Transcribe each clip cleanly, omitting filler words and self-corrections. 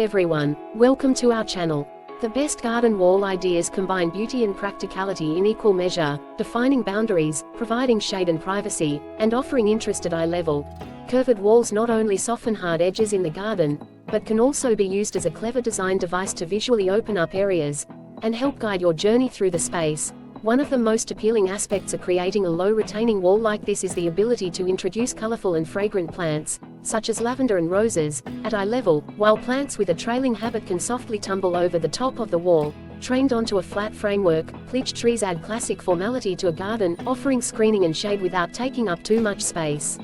everyone, welcome to our channel. The best garden wall ideas combine beauty and practicality in equal measure, defining boundaries, providing shade and privacy, and offering interest at eye level. Curved walls not only soften hard edges in the garden, but can also be used as a clever design device to visually open up areas and help guide your journey through the space. One of the most appealing aspects of creating a low retaining wall like this is the ability to introduce colorful and fragrant plants, such as lavender and roses, at eye level, while plants with a trailing habit can softly tumble over the top of the wall. Trained onto a flat framework, pleached trees add classic formality to a garden, offering screening and shade without taking up too much space.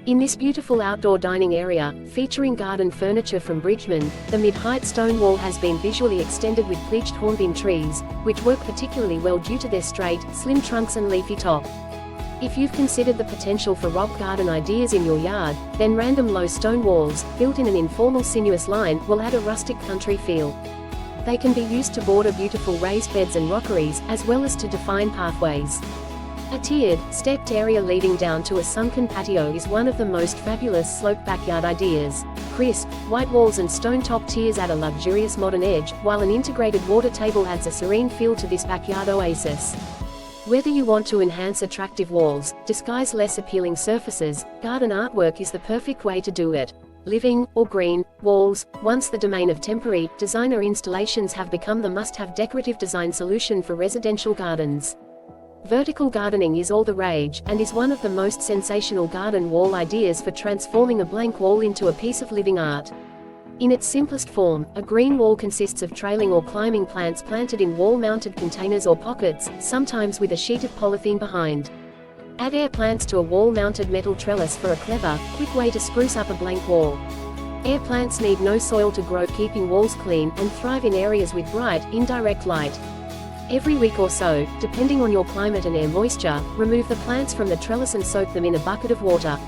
In this beautiful outdoor dining area, featuring garden furniture from Bridgman, the mid-height stone wall has been visually extended with pleached hornbeam trees, which work particularly well due to their straight, slim trunks and leafy top. If you've considered the potential for rock garden ideas in your yard, then random low stone walls, built in an informal sinuous line, will add a rustic country feel. They can be used to border beautiful raised beds and rockeries, as well as to define pathways. A tiered, stepped area leading down to a sunken patio is one of the most fabulous sloped backyard ideas. Crisp, white walls and stone-top tiers add a luxurious modern edge, while an integrated water table adds a serene feel to this backyard oasis. Whether you want to enhance attractive walls, disguise less appealing surfaces, garden artwork is the perfect way to do it. Living, or green, walls, once the domain of temporary, designer installations have become the must-have decorative design solution for residential gardens. Vertical gardening is all the rage, and is one of the most sensational garden wall ideas for transforming a blank wall into a piece of living art. In its simplest form, a green wall consists of trailing or climbing plants planted in wall-mounted containers or pockets, sometimes with a sheet of polythene behind. Add air plants to a wall-mounted metal trellis for a clever, quick way to spruce up a blank wall. Air plants need no soil to grow, keeping walls clean, and thrive in areas with bright, indirect light. Every week or so, depending on your climate and air moisture, remove the plants from the trellis and soak them in a bucket of water.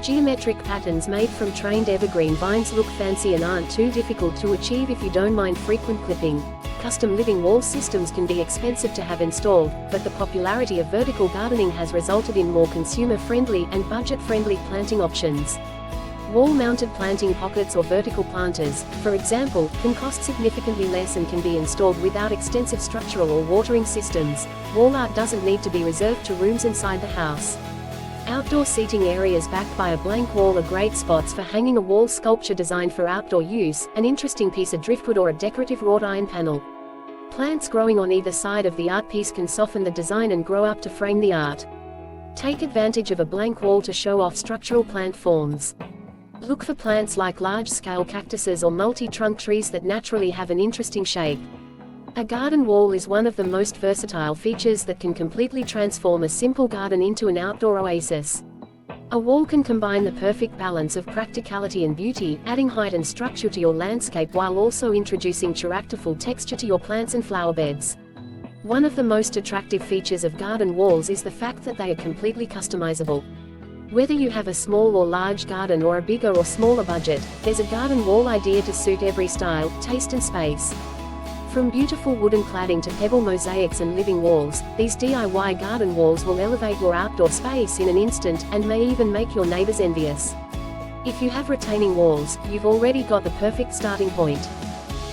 Geometric patterns made from trained evergreen vines look fancy and aren't too difficult to achieve if you don't mind frequent clipping. Custom living wall systems can be expensive to have installed, but the popularity of vertical gardening has resulted in more consumer-friendly and budget-friendly planting options. Wall-mounted planting pockets or vertical planters, for example, can cost significantly less and can be installed without extensive structural or watering systems. Wall art doesn't need to be reserved to rooms inside the house. Outdoor seating areas backed by a blank wall are great spots for hanging a wall sculpture designed for outdoor use, an interesting piece of driftwood or a decorative wrought iron panel. Plants growing on either side of the art piece can soften the design and grow up to frame the art. Take advantage of a blank wall to show off structural plant forms. Look for plants like large-scale cactuses or multi-trunk trees that naturally have an interesting shape. A garden wall is one of the most versatile features that can completely transform a simple garden into an outdoor oasis. A wall can combine the perfect balance of practicality and beauty, adding height and structure to your landscape while also introducing characterful texture to your plants and flower beds. One of the most attractive features of garden walls is the fact that they are completely customizable. Whether you have a small or large garden or a bigger or smaller budget, there's a garden wall idea to suit every style, taste and space. From beautiful wooden cladding to pebble mosaics and living walls, these DIY garden walls will elevate your outdoor space in an instant, and may even make your neighbors envious. If you have retaining walls, you've already got the perfect starting point.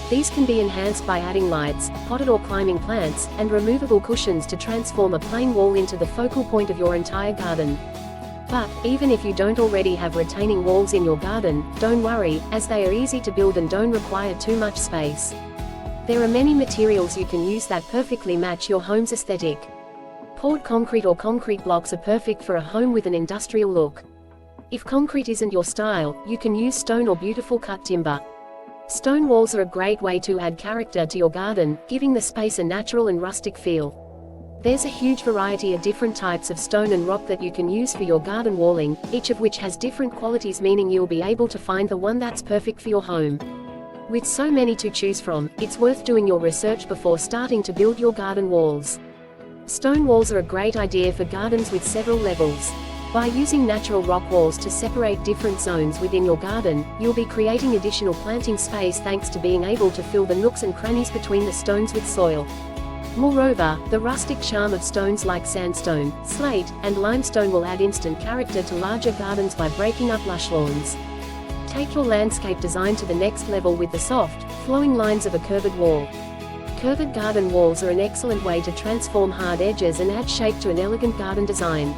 These can be enhanced by adding lights, potted or climbing plants, and removable cushions to transform a plain wall into the focal point of your entire garden. But, even if you don't already have retaining walls in your garden, don't worry, as they are easy to build and don't require too much space. There are many materials you can use that perfectly match your home's aesthetic. Poured concrete or concrete blocks are perfect for a home with an industrial look. If concrete isn't your style, you can use stone or beautiful cut timber. Stone walls are a great way to add character to your garden, giving the space a natural and rustic feel. There's a huge variety of different types of stone and rock that you can use for your garden walling, each of which has different qualities, meaning you'll be able to find the one that's perfect for your home. With so many to choose from, it's worth doing your research before starting to build your garden walls. Stone walls are a great idea for gardens with several levels. By using natural rock walls to separate different zones within your garden, you'll be creating additional planting space thanks to being able to fill the nooks and crannies between the stones with soil. Moreover, the rustic charm of stones like sandstone, slate, and limestone will add instant character to larger gardens by breaking up lush lawns. Take your landscape design to the next level with the soft, flowing lines of a curved wall. Curved garden walls are an excellent way to transform hard edges and add shape to an elegant garden design.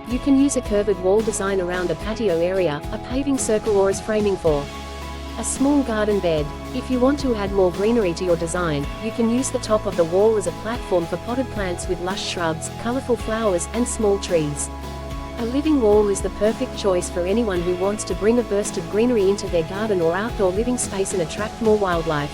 You can use a curved wall design around a patio area, a paving circle, or as framing for a small garden bed. If you want to add more greenery to your design, you can use the top of the wall as a platform for potted plants with lush shrubs, colorful flowers, and small trees. A living wall is the perfect choice for anyone who wants to bring a burst of greenery into their garden or outdoor living space and attract more wildlife.